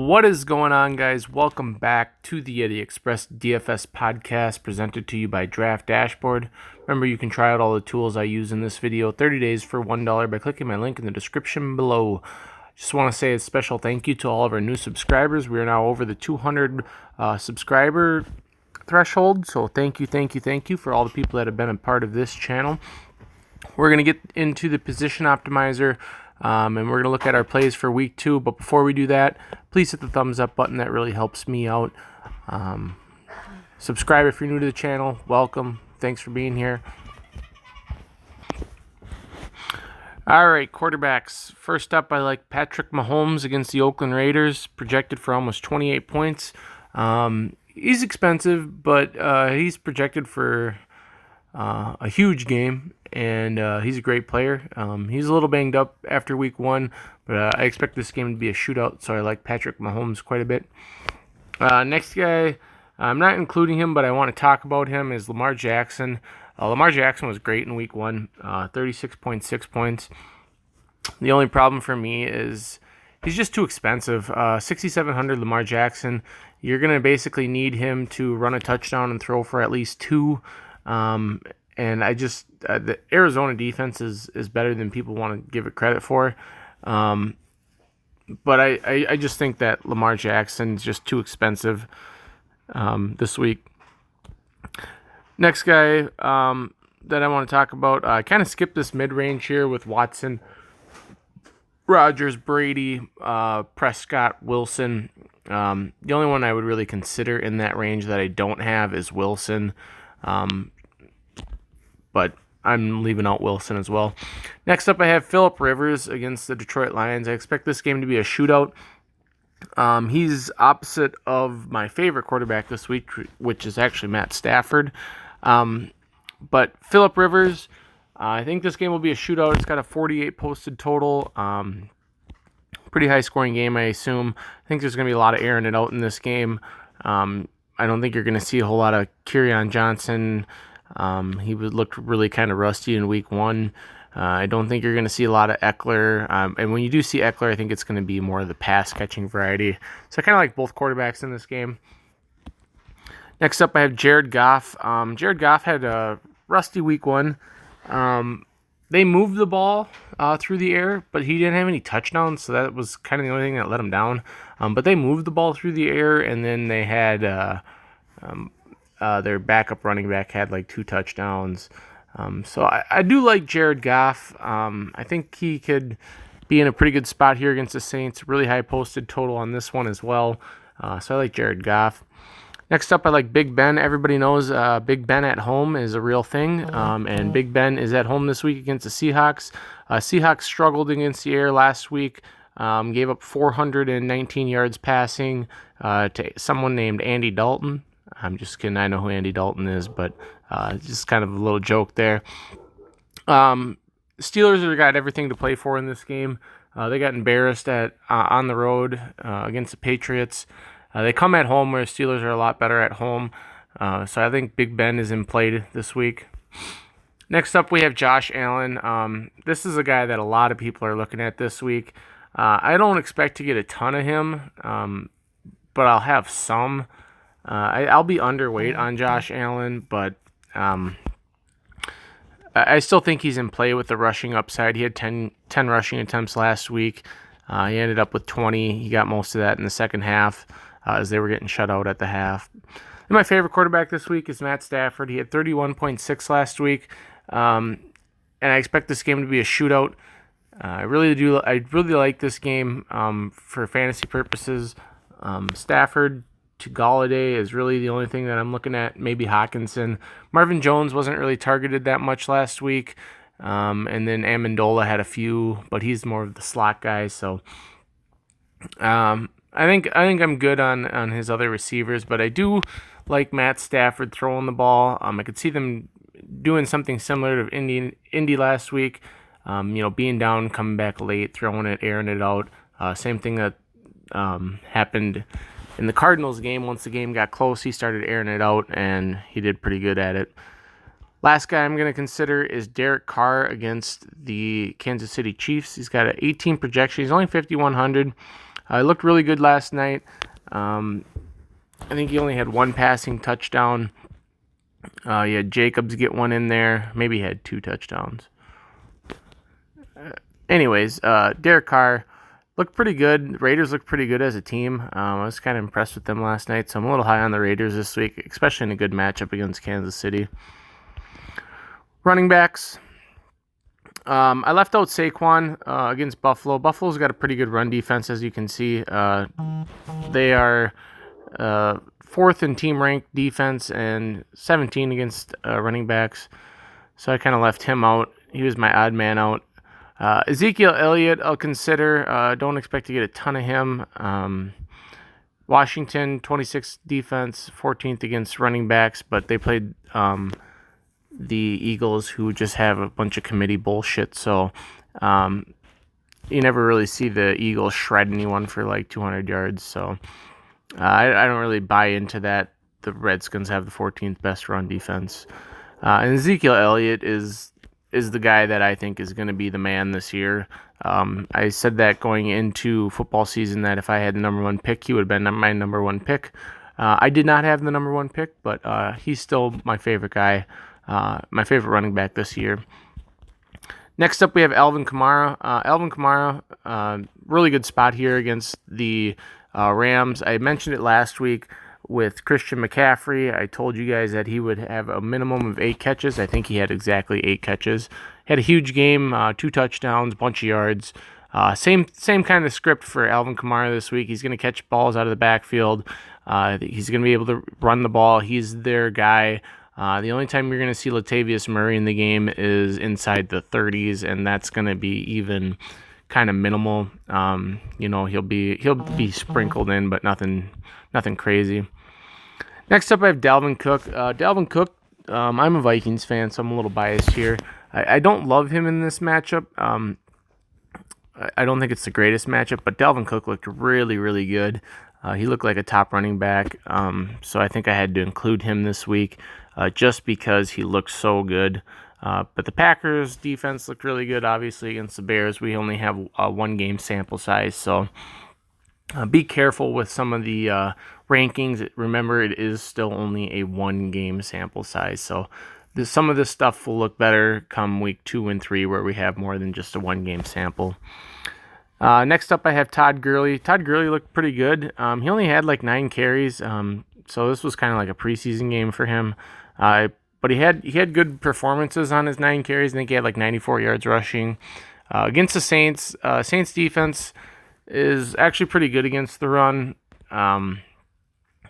What is going on, guys? Welcome back to the Express DFS podcast presented to you by Draft Dashboard. Remember, you can try out all the tools I use in this video 30 days for $1 by clicking my link in the description below. Just want to say a special thank you to all of our new subscribers. We are now over the 200 subscriber threshold, so thank you for all the people that have been a part of this channel. We're going to get into the position optimizer. And we're going to look at our plays for week 2. But before we do that, please hit the thumbs up button. That really helps me out. Subscribe if you're new to the channel. Welcome. Thanks for being here. All right, quarterbacks. First up, I like Patrick Mahomes against the Oakland Raiders, projected for almost 28 points. He's expensive, but he's projected for a huge game. And he's a great player. He's a little banged up after week 1, but I expect this game to be a shootout, so I like Patrick Mahomes quite a bit. Next guy, I'm not including him, but I want to talk about him, is Lamar Jackson. Lamar Jackson was great in week 1, 36.6 points. The only problem for me is he's just too expensive. 6,700 Lamar Jackson. You're going to basically need him to run a touchdown and throw for at least 2. And I just, the Arizona defense is better than people want to give it credit for. But I just think that Lamar Jackson's just too expensive this week. Next guy that I want to talk about, I kind of skipped this mid-range here with Watson, Rodgers, Brady, Prescott, Wilson. The only one I would really consider in that range that I don't have is Wilson. But I'm leaving out Wilson as well. Next up, I have Phillip Rivers against the Detroit Lions. I expect this game to be a shootout. He's opposite of my favorite quarterback this week, which is actually Matt Stafford. But Phillip Rivers, I think this game will be a shootout. It's got a 48 posted total. Pretty high-scoring game, I assume. I think there's going to be a lot of airing it out in this game. I don't think you're going to see a whole lot of Kerryon Johnson. He looked really kind of rusty in week 1. I don't think you're going to see a lot of Eckler. And when you do see Eckler, I think it's going to be more of the pass-catching variety. So I kind of like both quarterbacks in this game. Next up, I have Jared Goff. Jared Goff had a rusty week 1. They moved the ball through the air, but he didn't have any touchdowns, so that was kind of the only thing that let him down. But they moved the ball through the air, and then they had their backup running back had like 2 touchdowns. So I do like Jared Goff. I think he could be in a pretty good spot here against the Saints. Really high posted total on this one as well. So I like Jared Goff. Next up, I like Big Ben. Everybody knows Big Ben at home is a real thing. And Big Ben is at home this week against the Seahawks. Seahawks struggled against the air last week. Gave up 419 yards passing to someone named Andy Dalton. I'm just kidding. I know who Andy Dalton is, but just kind of a little joke there. Steelers have got everything to play for in this game. They got embarrassed on the road against the Patriots. They come at home where Steelers are a lot better at home. So I think Big Ben is in play this week. Next up, we have Josh Allen. This is a guy that a lot of people are looking at this week. I don't expect to get a ton of him, but I'll have some. I'll be underweight on Josh Allen, but I still think he's in play with the rushing upside. He had 10 rushing attempts last week. He ended up with 20. He got most of that in the second half as they were getting shut out at the half. And my favorite quarterback this week is Matt Stafford. He had 31.6 last week, and I expect this game to be a shootout. I really like this game for fantasy purposes. Stafford to Galladay is really the only thing that I'm looking at. Maybe Hawkinson. Marvin Jones wasn't really targeted that much last week. And then Amendola had a few, but he's more of the slot guy. So I think I'm good on his other receivers, but I do like Matt Stafford throwing the ball. I could see them doing something similar to Indy last week. Being down, coming back late, throwing it, airing it out. Same thing that happened in the Cardinals game. Once the game got close, he started airing it out, and he did pretty good at it. Last guy I'm going to consider is Derek Carr against the Kansas City Chiefs. He's got an 18 projection. He's only 5,100. He looked really good last night. I think he only had one passing touchdown. He had Jacobs get one in there. Maybe he had 2 touchdowns. Anyways, Derek Carr looked pretty good. Raiders looked pretty good as a team. I was kind of impressed with them last night, so I'm a little high on the Raiders this week, especially in a good matchup against Kansas City. Running backs. I left out Saquon against Buffalo. Buffalo's got a pretty good run defense, as you can see. They are 4th in team ranked defense and 17 against running backs. So I kind of left him out. He was my odd man out. Ezekiel Elliott, I'll consider. Don't expect to get a ton of him. Washington, 26th defense, 14th against running backs, but they played the Eagles, who just have a bunch of committee bullshit. So you never really see the Eagles shred anyone for like 200 yards. So I don't really buy into that. The Redskins have the 14th best run defense. And Ezekiel Elliott is the guy that I think is going to be the man this year. I said that going into football season that if I had the number 1 pick, he would have been my number 1 pick. I did not have the number 1 pick, but he's still my favorite guy, my favorite running back this year. Next up, we have Alvin Kamara. Alvin Kamara, really good spot here against the Rams. I mentioned it last week with Christian McCaffrey. I told you guys that he would have a minimum of 8 catches. I think he had exactly 8 catches. Had a huge game, 2 touchdowns, bunch of yards. Same kind of script for Alvin Kamara this week. He's going to catch balls out of the backfield. He's going to be able to run the ball. He's their guy. The only time you're going to see Latavius Murray in the game is inside the 30s, and that's going to be even kind of minimal. He'll be sprinkled in, but nothing crazy. Next up, I have Dalvin Cook. Dalvin Cook, I'm a Vikings fan, so I'm a little biased here. I don't love him in this matchup. I don't think it's the greatest matchup, but Dalvin Cook looked really, really good. He looked like a top running back, so I think I had to include him this week just because he looked so good. But the Packers defense looked really good, obviously, against the Bears. We only have a 1-game sample size, so be careful with some of the rankings. Remember, it is still only a 1-game sample size, so some of this stuff will look better come week 2 and 3, where we have more than just a 1-game sample. Next up, I have Todd Gurley. Todd Gurley looked pretty good. He only had like 9 carries, so this was kind of like a preseason game for him. But he had good performances on his 9 carries. I think he had like 94 yards rushing. Against the Saints, Saints defense is actually pretty good against the run, and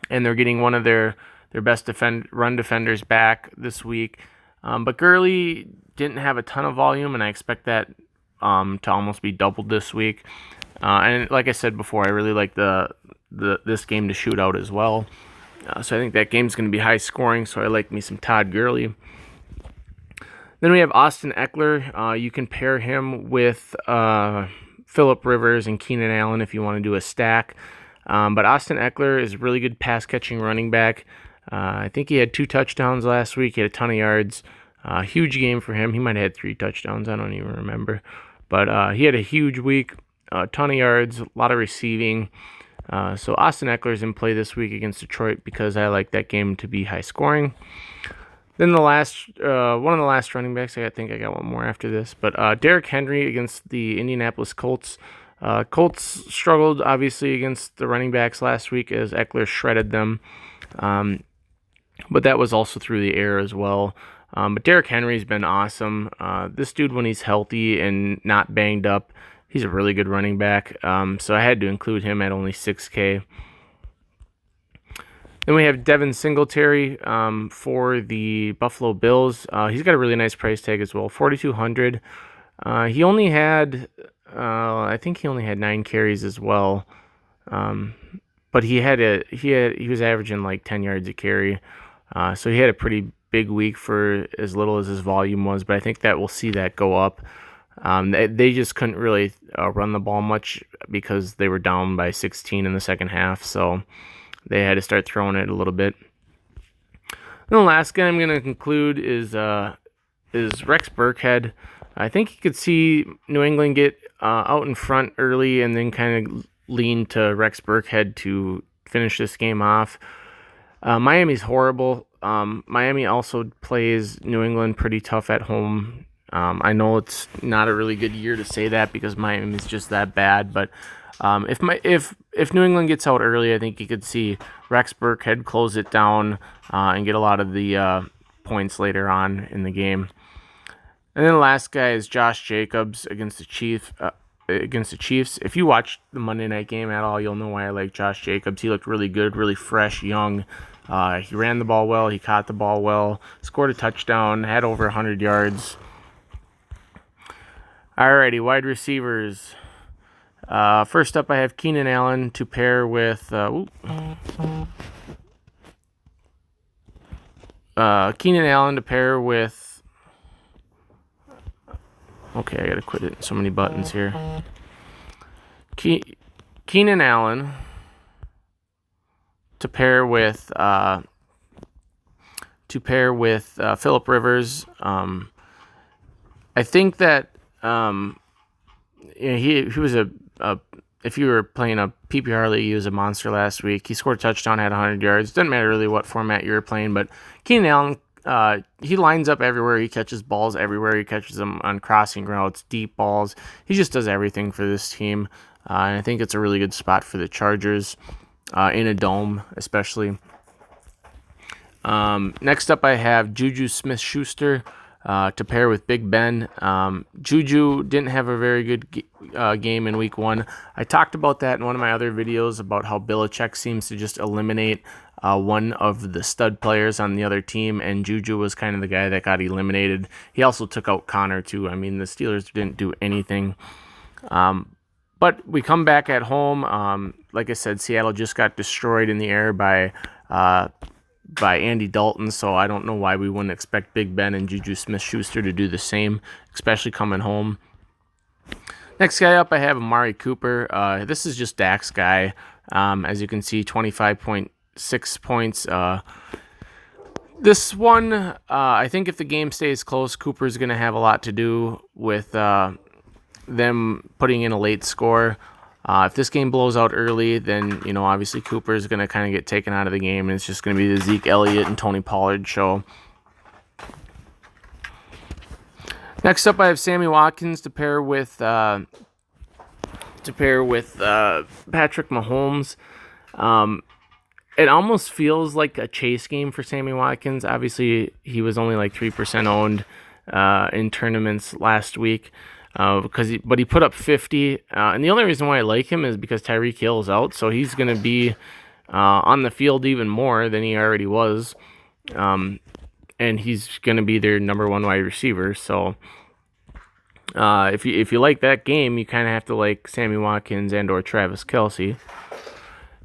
they're getting one of their best run defenders back this week. But Gurley didn't have a ton of volume, and I expect that to almost be doubled this week. And like I said before, I really like this game to shoot out as well. So I think that game's going to be high scoring, so I like me some Todd Gurley. Then we have Austin Eckler. You can pair him with Phillip Rivers and Keenan Allen if you want to do a stack. But Austin Eckler is a really good pass-catching running back. I think he had 2 touchdowns last week. He had a ton of yards. Huge game for him. He might have had 3 touchdowns. I don't even remember. But he had a huge week, a ton of yards, a lot of receiving. So Austin Eckler is in play this week against Detroit because I like that game to be high scoring. Then one of the last running backs, I think I got one more after this, but Derrick Henry against the Indianapolis Colts. Colts struggled, obviously, against the running backs last week as Eckler shredded them, but that was also through the air as well. But Derrick Henry's been awesome. This dude, when he's healthy and not banged up, he's a really good running back, so I had to include him at only 6K. Then we have Devin Singletary for the Buffalo Bills. He's got a really nice price tag as well, $4,200. He only had, I think he only had 9 carries as well, but he was averaging like 10 yards a carry, so he had a pretty big week for as little as his volume was. But I think that we'll see that go up. They just couldn't really run the ball much because they were down by 16 in the second half, so they had to start throwing it a little bit. And the last guy I'm going to conclude is Rex Burkhead. I think you could see New England get out in front early and then kind of lean to Rex Burkhead to finish this game off. Miami's horrible. Miami also plays New England pretty tough at home. I know it's not a really good year to say that because Miami's just that bad, but if New England gets out early, I think you could see Rex Burkhead close it down and get a lot of the points later on in the game. And then the last guy is Josh Jacobs against the Chiefs. If you watch the Monday night game at all, you'll know why I like Josh Jacobs. He looked really good, really fresh, young. He ran the ball well. He caught the ball well. Scored a touchdown. Had over 100 yards. Alrighty, wide receivers. First up, I have Keenan Allen to pair with. Keenan Allen to pair with. Okay, I gotta quit it. So many buttons here. Keenan Allen to pair with Phillip Rivers. I think that he was if you were playing a PPR league, he was a monster last week. He scored a touchdown, had 100 yards. Doesn't matter really what format you were playing, but Keenan Allen. He lines up everywhere. He catches balls everywhere. He catches them on crossing routes, deep balls. He just does everything for this team. And I think it's a really good spot for the Chargers in a dome, especially. Next up, I have Juju Smith-Schuster to pair with Big Ben. Juju didn't have a very good game in Week 1. I talked about that in one of my other videos about how Belichick seems to just eliminate one of the stud players on the other team, and Juju was kind of the guy that got eliminated. He also took out Connor, too. I mean, the Steelers didn't do anything. But we come back at home. Like I said, Seattle just got destroyed in the air by Andy Dalton, so I don't know why we wouldn't expect Big Ben and Juju Smith-Schuster to do the same, especially coming home. Next guy up, I have Amari Cooper. This is just Dak's guy. As you can see, 25.6 points. This one, I think if the game stays close, Cooper's going to have a lot to do with them putting in a late score. If this game blows out early, then, obviously Cooper's going to kind of get taken out of the game, and it's just going to be the Zeke Elliott and Tony Pollard show. Next up, I have Sammy Watkins to pair with Patrick Mahomes. It almost feels like a chase game for Sammy Watkins. Obviously, he was only like 3% owned in tournaments last week. But he put up 50, and the only reason why I like him is because Tyreek Hill is out, so he's going to be on the field even more than he already was, and he's going to be their number one wide receiver. So if you like that game, you kind of have to like Sammy Watkins and or Travis Kelce.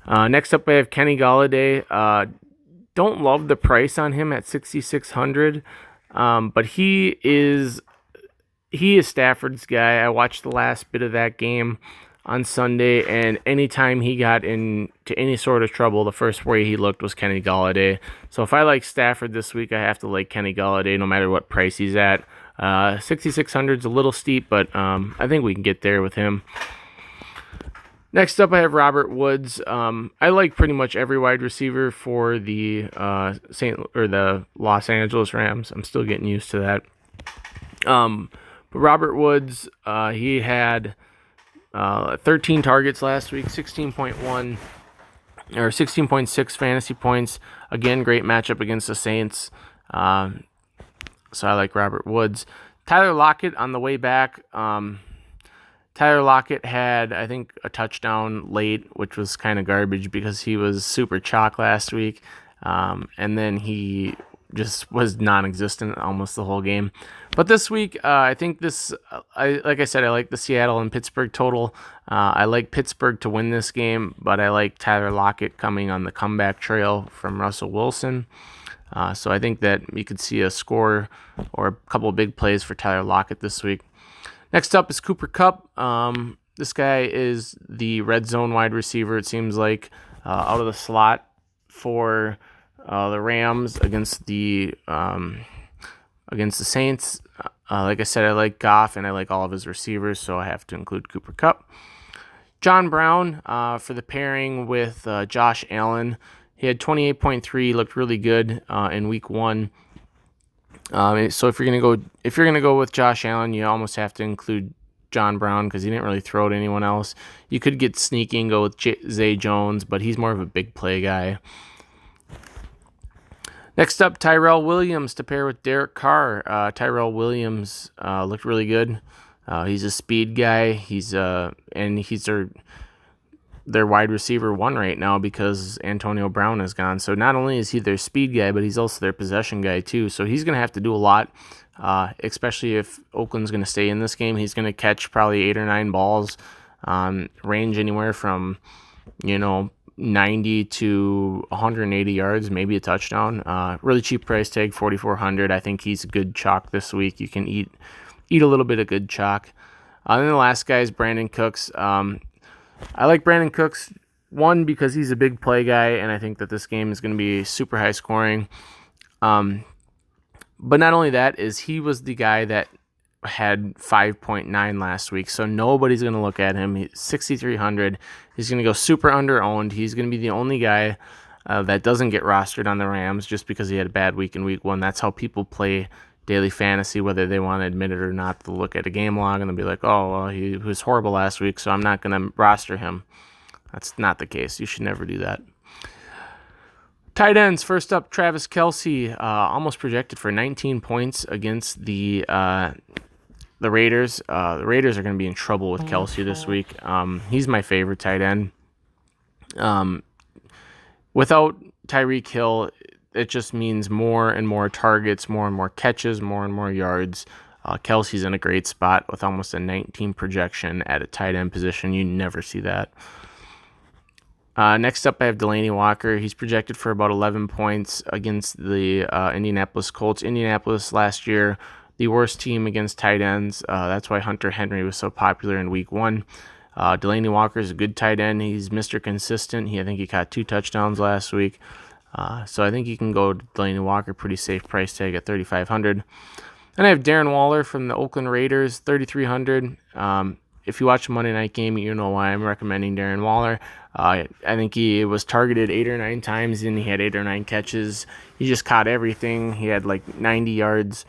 Next up, I have Kenny Golladay. Don't love the price on him at $6,600, but he is Stafford's guy. I watched the last bit of that game on Sunday, and anytime he got into any sort of trouble, the first way he looked was Kenny Golladay. So if I like Stafford this week, I have to like Kenny Golladay no matter what price he's at. 6,600 is a little steep, but I think we can get there with him. Next up, I have Robert Woods. I like pretty much every wide receiver for the the Los Angeles Rams. I'm still getting used to that. But Robert Woods, he had 13 targets last week, 16.1 or 16.6 fantasy points. Again, great matchup against the Saints. So I like Robert Woods. Tyler Lockett on the way back. Tyler Lockett had, I think, a touchdown late, which was kind of garbage because he was super chalk last week. And then he just was non-existent almost the whole game. But this week, I think like I said, I like the Seattle and Pittsburgh total. I like Pittsburgh to win this game, but I like Tyler Lockett coming on the comeback trail from Russell Wilson. So I think that you could see a score or a couple of big plays for Tyler Lockett this week. Next up is Cooper Kupp. This guy is the red zone wide receiver, it seems like, out of the slot for the Rams against the Saints. Like I said, I like Goff and I like all of his receivers, so I have to include Cooper Kupp. John Brown for the pairing with Josh Allen. He had 28.3, looked really good in week 1. So if you're gonna go with Josh Allen, you almost have to include John Brown because he didn't really throw to anyone else. You could get sneaky and go with Zay Jones, but he's more of a big play guy. Next up, Tyrell Williams to pair with Derek Carr. Tyrell Williams looked really good. He's a speed guy. He's their wide receiver 1 right now because Antonio Brown is gone. So not only is he their speed guy, but he's also their possession guy too. So he's going to have to do a lot, especially if Oakland's going to stay in this game. He's going to catch probably 8 or 9 balls, range anywhere from 90 to 180 yards, maybe a touchdown. Really cheap price tag, $4,400. I think he's a good chalk this week. You can eat a little bit of good chalk. And then the last guy is Brandon Cooks. I like Brandon Cooks, 1, because he's a big play guy, and I think that this game is going to be super high scoring. But not only that, is he was the guy that had 5.9 last week, so nobody's going to look at him. He's 6,300. He's going to go super under-owned. He's going to be the only guy that doesn't get rostered on the Rams just because he had a bad week in week 1. That's how people play daily fantasy, whether they want to admit it or not. They'll look at a game log and they'll be like, oh, well, he was horrible last week, so I'm not going to roster him. That's not the case. You should never do that. Tight ends, first up, Travis Kelce, almost projected for 19 points against the Raiders. The Raiders are going to be in trouble with Kelce this week. He's my favorite tight end. Without Tyreek Hill, it just means more and more targets, more and more catches, more and more yards. Kelce's in a great spot with almost a 19 projection at a tight end position. You never see that. Next up, I have Delaney Walker. He's projected for about 11 points against the Indianapolis Colts. Indianapolis last year, the worst team against tight ends. That's why Hunter Henry was so popular in week 1. Delaney Walker is a good tight end. He's Mr. Consistent. I think he caught 2 touchdowns last week. So I think you can go Delaney Walker, pretty safe price tag at $3,500. Then I have Darren Waller from the Oakland Raiders, $3,300. If you watch the Monday night game, you know why I'm recommending Darren Waller. I think he was targeted 8 or 9 times, and he had 8 or 9 catches. He just caught everything. He had like 90 yards.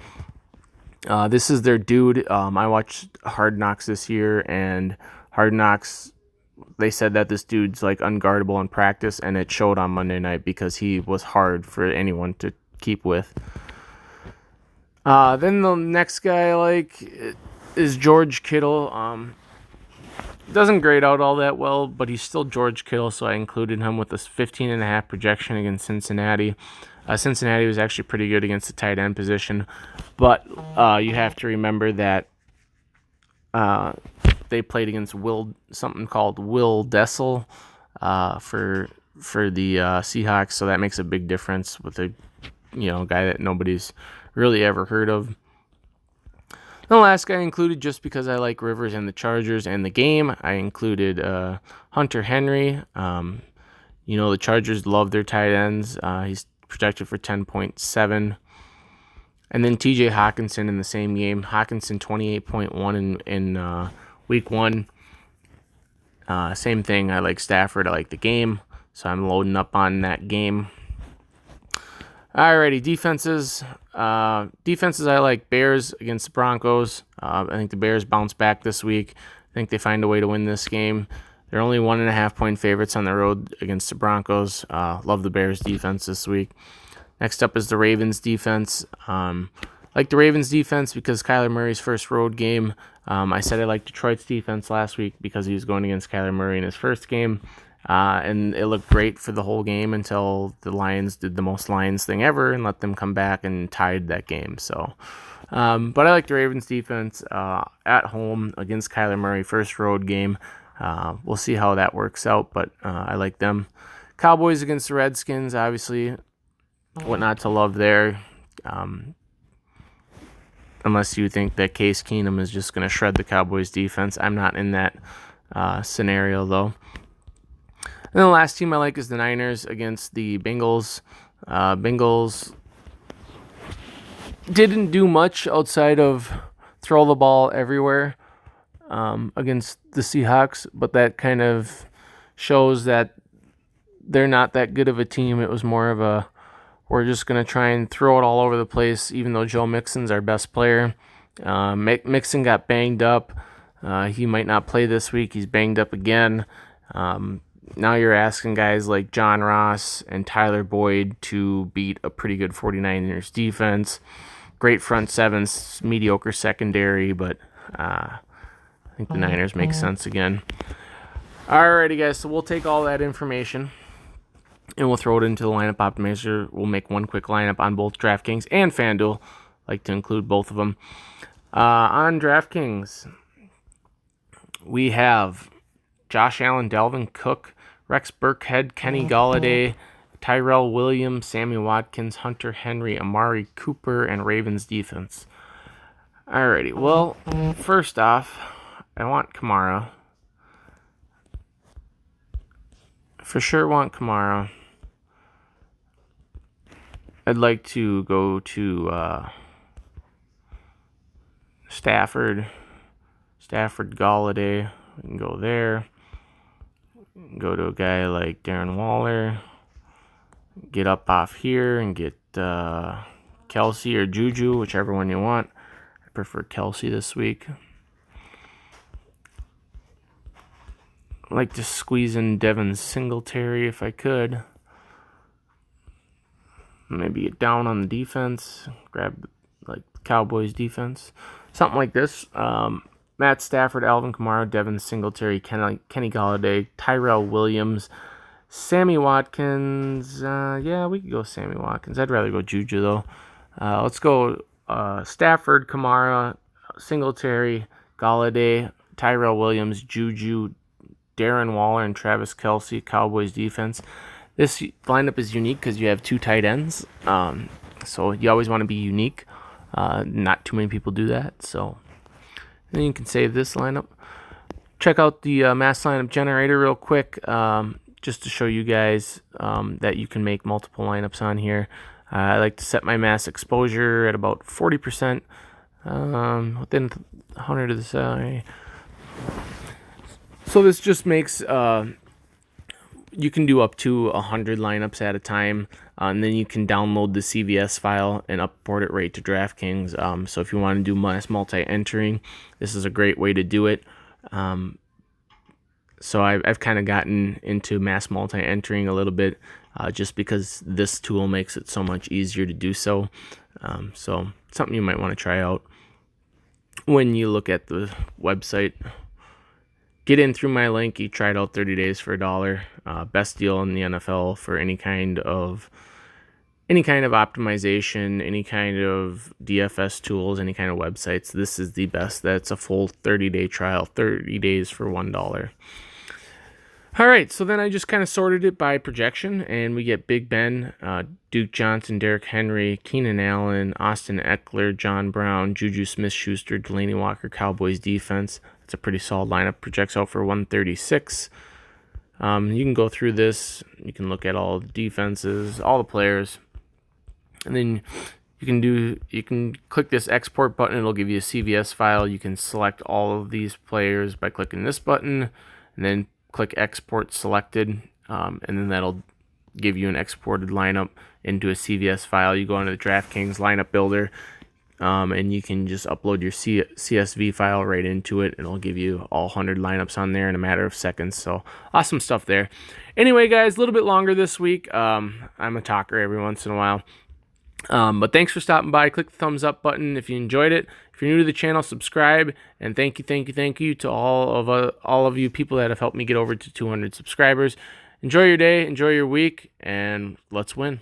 This is their dude. I watched Hard Knocks this year, and Hard Knocks, they said that this dude's like unguardable in practice, and it showed on Monday night because he was hard for anyone to keep with. Then the next guy I like is George Kittle. Doesn't grade out all that well, but he's still George Kittle, so I included him with this 15.5 projection against Cincinnati. Cincinnati was actually pretty good against the tight end position, but you have to remember that they played against something called Will Dessel for the Seahawks, so that makes a big difference with a guy that nobody's really ever heard of. The last guy I included, just because I like Rivers and the Chargers and the game, I included Hunter Henry. The Chargers love their tight ends. He's projected for 10.7. And then TJ Hawkinson in the same game. Hawkinson 28.1 in week 1. Same thing. I like Stafford. I like the game. So I'm loading up on that game. Alrighty, defenses. Defenses I like Bears against the Broncos. I think the Bears bounce back this week. I think they find a way to win this game. They're only 1.5 point favorites on the road against the Broncos. Love the Bears defense this week. Next up is the Ravens defense. Like the Ravens defense because Kyler Murray's first road game. I said I liked Detroit's defense last week because he was going against Kyler Murray in his first game. And it looked great for the whole game until the Lions did the most Lions thing ever and let them come back and tied that game. So, but I like the Ravens defense at home against Kyler Murray, first road game. We'll see how that works out, but I like them. Cowboys against the Redskins, obviously, what not to love there. Unless you think that Case Keenum is just going to shred the Cowboys defense. I'm not in that scenario, though. And then the last team I like is the Niners against the Bengals. Bengals didn't do much outside of throw the ball everywhere. against the Seahawks, but that kind of shows that they're not that good of a team. It was more of a, we're just going to try and throw it all over the place, even though Joe Mixon's our best player. Mixon got banged up. He might not play this week. He's banged up again. Now you're asking guys like John Ross and Tyler Boyd to beat a pretty good 49ers defense. Great front seven, mediocre secondary, but I think the Niners make sense again. Alrighty, guys, so we'll take all that information and we'll throw it into the lineup optimizer. We'll make one quick lineup on both DraftKings and FanDuel. Like to include both of them. On DraftKings, we have Josh Allen, Dalvin Cook, Rex Burkhead, Kenny Golladay, Tyrell Williams, Sammy Watkins, Hunter Henry, Amari Cooper, and Ravens defense. Alrighty, well, first off, I want Kamara. For sure want Kamara. I'd like to go to Stafford, Golladay. We can go there. Go to a guy like Darren Waller. Get up off here and get Kelsey or Juju, whichever one you want. I prefer Kelsey this week. I'd like to squeeze in Devin Singletary if I could. Maybe get down on the defense. Grab like Cowboys defense. Something like this. Matt Stafford, Alvin Kamara, Devin Singletary, Kenny Golladay, Tyrell Williams, Sammy Watkins. Yeah, we could go Sammy Watkins. I'd rather go Juju, though. Let's go Stafford, Kamara, Singletary, Golladay, Tyrell Williams, Juju, Darren Waller, and Travis Kelce, Cowboys defense. This lineup is unique because you have two tight ends. So you always want to be unique. Not too many people do that, so then you can save this lineup. Check out the mass lineup generator real quick, just to show you guys that you can make multiple lineups on here. I like to set my mass exposure at about 40%, within 100 of the side. So this just makes you can do up to 100 lineups at a time, and then you can download the CVS file and upload it right to DraftKings. So if you want to do mass multi-entering, this is a great way to do it. So I've kind of gotten into mass multi-entering a little bit, just because this tool makes it so much easier to do so. So something you might want to try out when you look at the website. Get in through my link. You try it out 30 days for $1. Best deal in the NFL for any kind of optimization, any kind of DFS tools, any kind of websites. This is the best. That's a full 30-day trial, 30 days for $1. All right, so then I just kind of sorted it by projection, and we get Big Ben, Duke Johnson, Derrick Henry, Keenan Allen, Austin Eckler, John Brown, Juju Smith-Schuster, Delaney Walker, Cowboys defense. It's a pretty solid lineup. Projects out for 136. You can go through this. You can look at all the defenses, all the players, and then you can click this export button. It'll give you a CVS file. You can select all of these players by clicking this button, and then click export selected, and then that'll give you an exported lineup into a CVS file. You go into the DraftKings lineup builder, and you can just upload your CSV file right into it, and it'll give you all 100 lineups on there in a matter of seconds. So awesome stuff there. Anyway, guys, a little bit longer this week. I'm a talker every once in a while. But thanks for stopping by. Click the thumbs up button if you enjoyed it. If you're new to the channel, subscribe. And thank you to all of you people that have helped me get over to 200 subscribers. Enjoy your day, enjoy your week, and let's win.